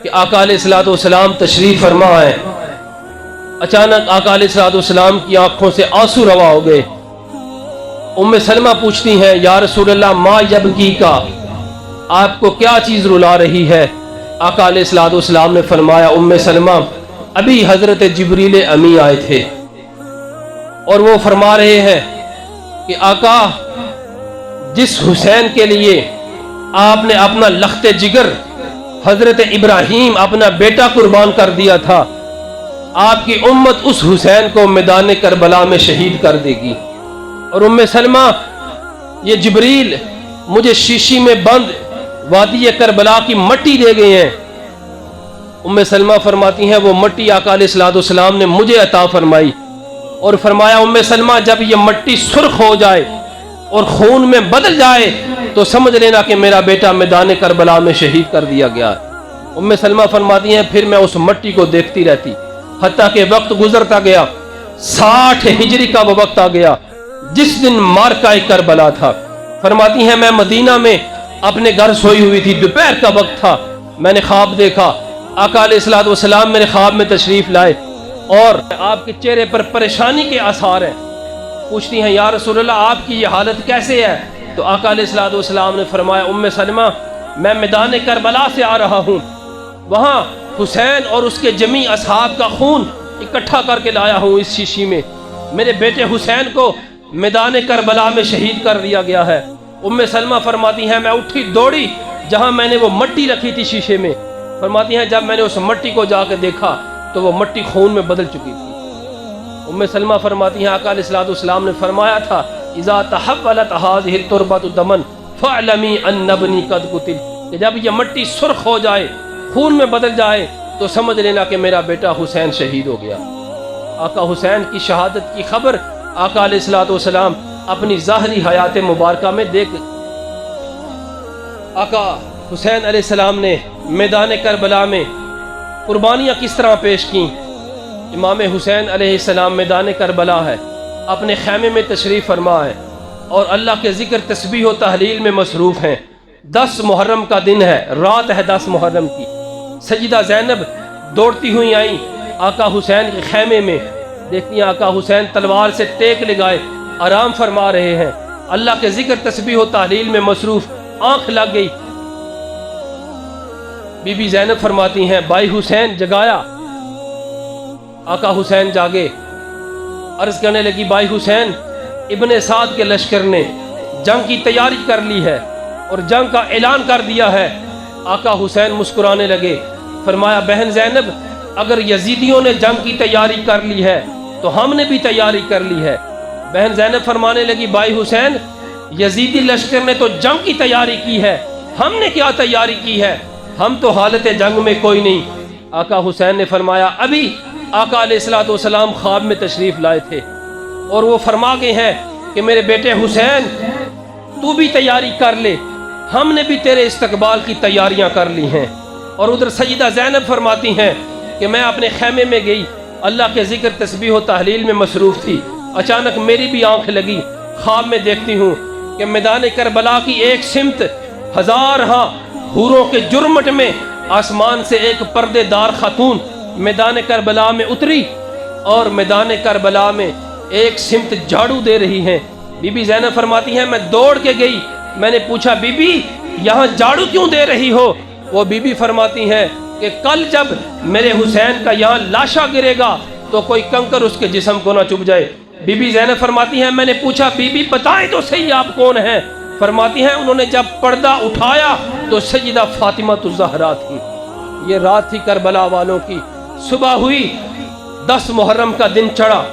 کہ آقا علیہ الصلوۃ والسلام تشریف فرما ہے، اچانک آقا علیہ الصلوۃ والسلام کی آنکھوں سے آنسو روا ہو گئے۔ ام سلمہ پوچھتی ہیں یا رسول اللہ ما یبکی کا، آپ کو کیا چیز رلا رہی ہے؟ آقا علیہ الصلوۃ والسلام نے فرمایا ام سلمہ ابھی حضرت جبریل امی آئے تھے اور وہ فرما رہے ہیں کہ آقا جس حسین کے لیے آپ نے اپنا لخت جگر حضرت ابراہیم اپنا بیٹا قربان کر دیا تھا، آپ کی امت اس حسین کو میدان کربلا میں شہید کر دے گی۔ اور ام سلمہ یہ جبریل مجھے شیشی میں بند وادی کربلا کی مٹی دے گئے ہیں۔ ام سلمہ فرماتی ہیں وہ مٹی آقا علیہ الصلوۃ والسلام نے مجھے عطا فرمائی اور فرمایا ام سلمہ جب یہ مٹی سرخ ہو جائے اور خون میں بدل جائے تو سمجھ لینا کہ میرا بیٹا میدان کربلا میں شہید کر دیا گیا ہے۔ ام سلمہ فرماتی ہیں پھر میں اس مٹی کو دیکھتی رہتی حتیٰ کہ وقت گزرتا گیا، 60 ہجری کا وہ وقت آ گیا جس دن مارکہ کربلا تھا۔ فرماتی ہیں میں مدینہ میں اپنے گھر سوئی ہوئی تھی، دوپہر کا وقت تھا، میں نے خواب دیکھا، آقا علیہ الصلوۃ والسلام میرے خواب میں تشریف لائے اور آپ کے چہرے پر پریشانی کے آثار ہیں۔ پوچھتی ہیں یا رسول اللہ آپ کی یہ حالت کیسے ہے؟ تو آقا علیہ الصلوۃ والسلام نے فرمایا ام سلمہ میں میدان کربلا سے آ رہا ہوں، وہاں حسین اور اس کے جمیع اصحاب کا خون اکٹھا کر کے لایا ہوں اس شیشی میں، میرے بیٹے حسین کو میدان کربلا میں شہید کر دیا گیا ہے۔ ام سلمہ فرماتی ہیں میں اٹھی دوڑی جہاں میں نے وہ مٹی رکھی تھی شیشے میں، فرماتی ہیں جب میں نے اس مٹی کو جا کے دیکھا تو وہ مٹی خون میں بدل چکی تھی۔ ام سلمہ فرماتی ہیں آقا علیہ الصلوۃ والسلام نے فرمایا تھا اذا تحولت هذه التربۃ دما فاعلمی ان ابنی قد قتل، کہ جب یہ مٹی سرخ ہو جائے خون میں بدل جائے تو سمجھ لینا کہ میرا بیٹا حسین شہید ہو گیا۔ آقا حسین کی شہادت کی خبر آقا علیہ الصلوۃ والسلام اپنی ظاہری حیات مبارکہ میں دیکھ آقا حسین علیہ السلام نے میدان کربلا میں قربانیاں کس طرح پیش کیں۔ امام حسین علیہ السلام میدان کربلا ہے، اپنے خیمے میں تشریف فرما ہے اور اللہ کے ذکر تسبیح و تحلیل میں مصروف ہیں۔ 10 محرم کا دن ہے، رات ہے 10 محرم کی۔ سیدہ زینب دوڑتی ہوئی آئیں آقا حسین کے خیمے میں، دیکھتی ہیں آقا حسین تلوار سے ٹیک لگائے آرام فرما رہے ہیں، اللہ کے ذکر تسبیح و تحلیل میں مصروف۔ آنکھ لگ گئی، بی بی زینب فرماتی ہیں بھائی حسین جگایا۔ آقا حسین جاگے، عرض کرنے لگی بھائی حسین ابن سعد کے لشکر نے جنگ کی تیاری کر لی ہے اور جنگ کا اعلان کر دیا ہے۔ آقا حسین مسکرانے لگے، فرمایا بہن زینب اگر یزیدیوں نے جنگ کی تیاری کر لی ہے تو ہم نے بھی تیاری کر لی ہے۔ بہن زینب فرمانے لگی بھائی حسین یزیدی لشکر نے تو جنگ کی تیاری کی ہے، ہم نے کیا تیاری کی ہے؟ ہم تو حالت جنگ میں کوئی نہیں۔ آقا حسین نے فرمایا ابھی آقا علیہ الصلوۃ والسلام خواب میں تشریف لائے تھے اور وہ فرما گئے ہیں کہ میرے بیٹے حسین تو بھی تیاری کر لے، ہم نے بھی تیرے استقبال کی تیاریاں کر لی ہیں۔ اور ادھر سیدہ زینب فرماتی ہیں کہ میں اپنے خیمے میں گئی، اللہ کے ذکر تسبیح و تحلیل میں مصروف تھی، اچانک میری بھی آنکھ لگی، خواب میں دیکھتی ہوں کہ میدان کربلا کی ایک سمت ہزارہا حوروں کے جرمٹ میں آسمان سے ایک پردے دار خاتون میدان کربلا میں اتری اور میدان کربلا میں ایک سمت جھاڑو دے رہی ہیں۔ بی بی زینب فرماتی ہیں میں دوڑ کے گئی، میں نے پوچھا بی بی یہاں جھاڑو کیوں دے رہی ہو؟ وہ بی بی فرماتی ہیں کہ کل جب میرے حسین کا یہاں لاشا گرے گا تو کوئی کنکر اس کے جسم کو نہ چبھ جائے۔ بی بی زینب فرماتی ہیں میں نے پوچھا بی بی بتائیں تو صحیح آپ کون ہیں؟ فرماتی ہیں انہوں نے جب پردہ اٹھایا تو سیدہ فاطمہ الزہرا تھی۔ یہ رات تھی کربلا والوں کی، صبح ہوئی، 10 محرم کا دن چڑھا،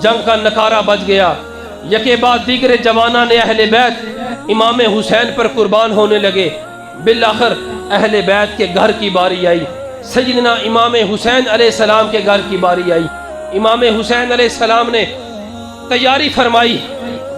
جنگ کا نکارہ بج گیا، یکے بعد دیگر جوانان اہل بیت امام حسین پر قربان ہونے لگے۔ بالآخر اہل بیت کے گھر کی باری آئی، سیدنا امام حسین علیہ السلام کے گھر کی باری آئی۔ امام حسین علیہ السلام نے تیاری فرمائی،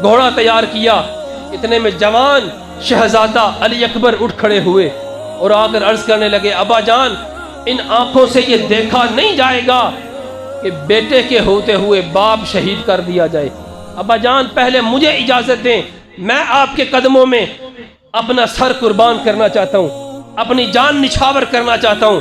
گھوڑا تیار کیا، اتنے میں جوان شہزادہ علی اکبر اٹھ کھڑے ہوئے اور آ کر عرض کرنے لگے ابا جان ان آنکھوں سے یہ دیکھا نہیں جائے گا کہ بیٹے کے ہوتے ہوئے باپ شہید کر دیا جائے۔ ابا جان پہلے مجھے اجازت دیں، میں آپ کے قدموں میں اپنا سر قربان کرنا چاہتا ہوں، اپنی جان نچھاور کرنا چاہتا ہوں۔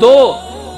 2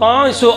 500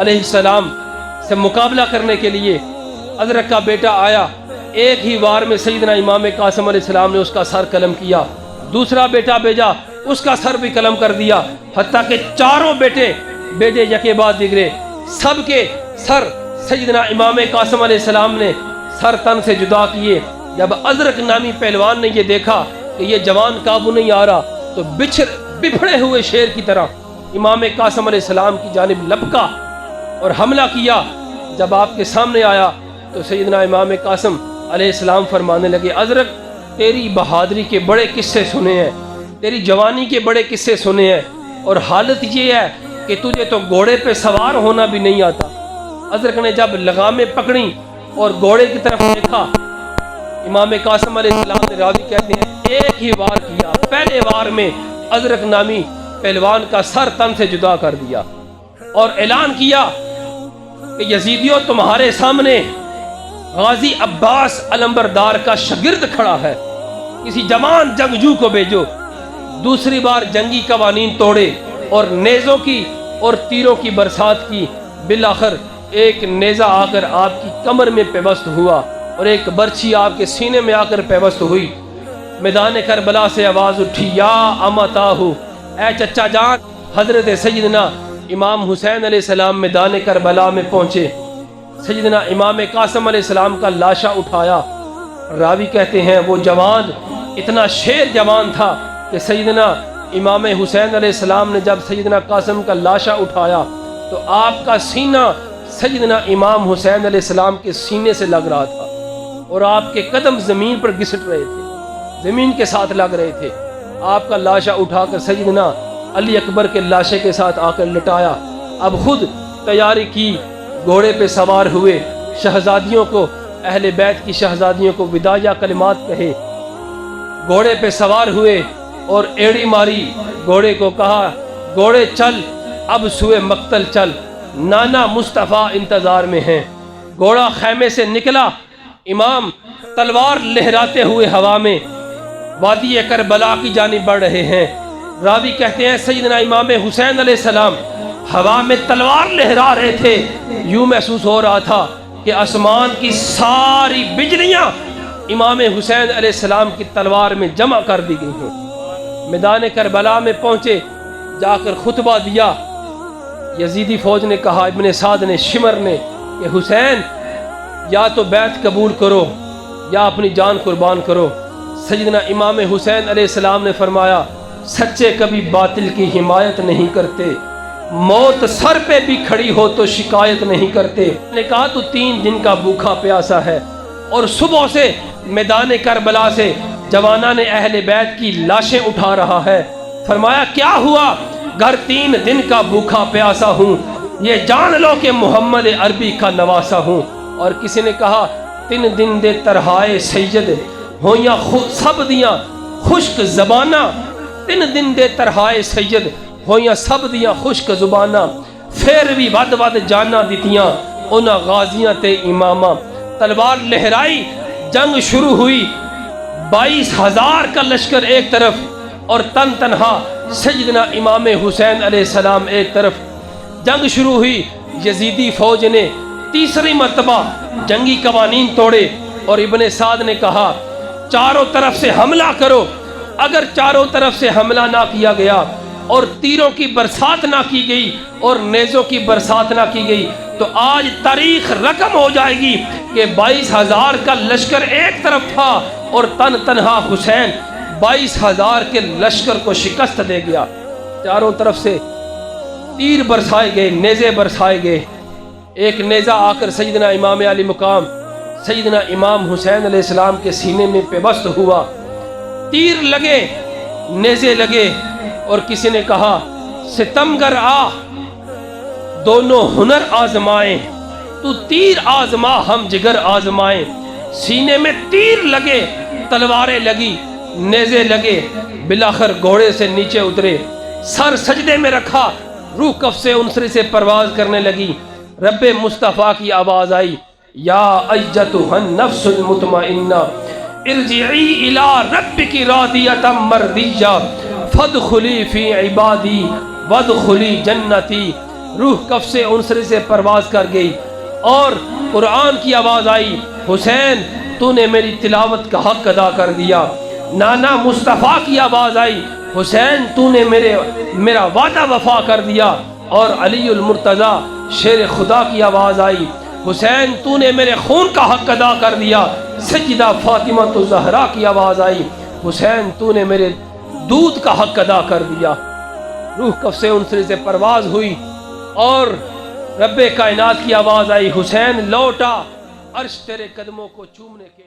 علیہ السلام سے مقابلہ کرنے کے لیے ازرق کا بیٹا آیا، ایک ہی وار میں سیدنا امام قاسم علیہ السلام نے اس کا سر قلم کیا، دوسرا بیٹا بھیجا، اس کا سر بھی قلم کر دیا، حتیٰ کہ چاروں بیٹے بیٹے یکے بعد دیگرے سب کے سر سیدنا امام قاسم علیہ السلام نے سر تن سے جدا کیے۔ جب ازرق نامی پہلوان نے یہ دیکھا کہ یہ جوان قابو نہیں آ رہا تو بپھڑے ہوئے شیر کی طرح امام قاسم علیہ السلام کی جانب لپکا اور حملہ کیا۔ جب آپ کے سامنے آیا تو سیدنا امام قاسم علیہ السلام فرمانے لگے، ازرق تیری بہادری کے بڑے قصے سنے ہیں، تیری جوانی کے بڑے قصے سنے ہیں، اور حالت یہ ہے کہ تجھے تو گھوڑے پہ سوار ہونا بھی نہیں آتا۔ ازرق نے جب لگامیں پکڑی اور گھوڑے کی طرف دیکھا، امام قاسم علیہ السلام نے، راوی کہتے ہیں، ایک ہی وار کیا، پہلے وار میں ازرق نامی پہلوان کا سر تن سے جدا کر دیا اور اعلان کیا کہ یزیدیوں تمہارے سامنے غازی عباس علمبردار کا شاگرد کھڑا ہے، کسی جوان جنگجو کو بھیجو۔ دوسری بار جنگی قوانین توڑے اور نیزوں کی اور تیروں کی برسات کی۔ بالآخر ایک نیزہ آ کر آپ کی کمر میں پیوست ہوا اور ایک برچھی آپ کے سینے میں آ کر پیوست ہوئی۔ میدان کربلا سے آواز اٹھی، یا امتاہو، اے چچا جان۔ حضرت سیدنا امام حسین علیہ السلام میدان کربلا میں پہنچے، سیدنا امام قاسم علیہ السلام کا لاشا اٹھایا۔ راوی کہتے ہیں وہ جوان اتنا شیر جوان تھا کہ سیدنا امام حسین علیہ السلام نے جب سیدنا قاسم کا لاشا اٹھایا تو آپ کا سینہ سیدنا امام حسین علیہ السلام کے سینے سے لگ رہا تھا اور آپ کے قدم زمین پر گھسٹ رہے تھے، زمین کے ساتھ لگ رہے تھے۔ آپ کا لاشا اٹھا کر سیدنا علی اکبر کے لاشے کے ساتھ آ کر لٹایا۔ اب خود تیاری کی، گھوڑے پہ سوار ہوئے، شہزادیوں کو، اہل بیت کی شہزادیوں کو وداعیہ کلمات کہے، گھوڑے پہ سوار ہوئے اور ایڑی ماری، گھوڑے کو کہا، گھوڑے چل، اب سوئے مقتل چل، نانا مصطفیٰ انتظار میں ہیں۔ گھوڑا خیمے سے نکلا، امام تلوار لہراتے ہوئے ہوا میں وادی کربلا کی جانب بڑھ رہے ہیں۔ راوی کہتے ہیں سیدنا امام حسین علیہ السلام ہوا میں تلوار لہرا رہے تھے، یوں محسوس ہو رہا تھا کہ آسمان کی ساری بجلیاں امام حسین علیہ السلام کی تلوار میں جمع کر دی گئی ہیں۔ میدان کربلا میں پہنچے، جا کر خطبہ دیا۔ یزیدی فوج نے کہا، ابن سعد نے، شمر نے، کہ حسین یا تو بیعت قبول کرو یا اپنی جان قربان کرو۔ سیدنا امام حسین علیہ السلام نے فرمایا، سچے کبھی باطل کی حمایت نہیں کرتے، موت سر پہ بھی کھڑی ہو تو شکایت نہیں کرتے۔ نے کہا تو 3 دن کا بھوکا پیاسا ہے اور صبح سے میدان کربلا سے جوانان اہل بیت کی لاشیں اٹھا رہا ہے۔ فرمایا کیا ہوا؟ گھر 3 دن کا بھوکا پیاسا ہوں، یہ جان لو کہ محمد عربی کا نواسا ہوں۔ اور کسی نے کہا 3 دن دے ترہائے سید ہوں یا سب دیاں خشک زبانہ، 3 دن دے ترہائے سید ہوں یا سب دیاں خشک زبانہ، پھر بھی ود ود جانا دیتیاں انہاں غازیاں تے امامہ۔ تلوار لہرائی، جنگ شروع ہوئی، 22,000 کا لشکر ایک طرف اور تن تنہا سیدنا امام حسین علیہ السلام ایک طرف۔ جنگ شروع ہوئی، یزیدی فوج نے تیسری مرتبہ جنگی قوانین توڑے اور ابن سعد نے کہا چاروں طرف سے حملہ کرو۔ اگر چاروں طرف سے حملہ نہ کیا گیا اور تیروں کی برسات نہ کی گئی اور نیزوں کی برسات نہ کی گئی تو آج تاریخ رقم ہو جائے گی کہ 22,000 کا لشکر ایک طرف تھا اور تن تنہا حسین 22,000 کے لشکر کو شکست دے گیا۔ چاروں طرف سے تیر برسائے گئے، نیزے برسائے گئے۔ ایک نیزہ آ کر سیدنا امام علی مقام سیدنا امام حسین علیہ السلام کے سینے میں پیوست ہوا۔ تیر لگے، نیزے لگے، اور کسی نے کہا ستمگر آ، دونوں ہنر آزمائیں، تو تیر آزما ہم جگر آزمائیں۔ سینے میں تیر لگے، تلواریں لگی، نیزے لگے، بالآخر گھوڑے سے نیچے اترے، سر سجدے میں رکھا، روح کف سے انصری سے پرواز کرنے لگی۔ رب مصطفیٰ کی آواز آئی، یا ایتھا النفس المطمئنہ ارجعی الی ربک راضیۃ مرضیہ فادخلی فی عبادی وادخلی جنتی۔ روح کف سے عنصر سے پرواز کر گئی اور قرآن کی آواز آئی، حسین تو نے میری تلاوت کا حق ادا کر دیا۔ نانا مصطفیٰ کی آواز آئی، حسین تو نے میرا وعدہ وفا کر دیا۔ اور علی المرتضیٰ شیر خدا کی آواز آئی، حسین تو نے میرے خون کا حق ادا کر دیا۔ سیدہ فاطمہ الزہرا کی آواز آئی، حسین تو نے میرے دودھ کا حق ادا کر دیا۔ روح کف سے عنصر سے پرواز ہوئی اور رب کائنات کی آواز آئی، حسین لوٹا، عرش تیرے قدموں کو چومنے کے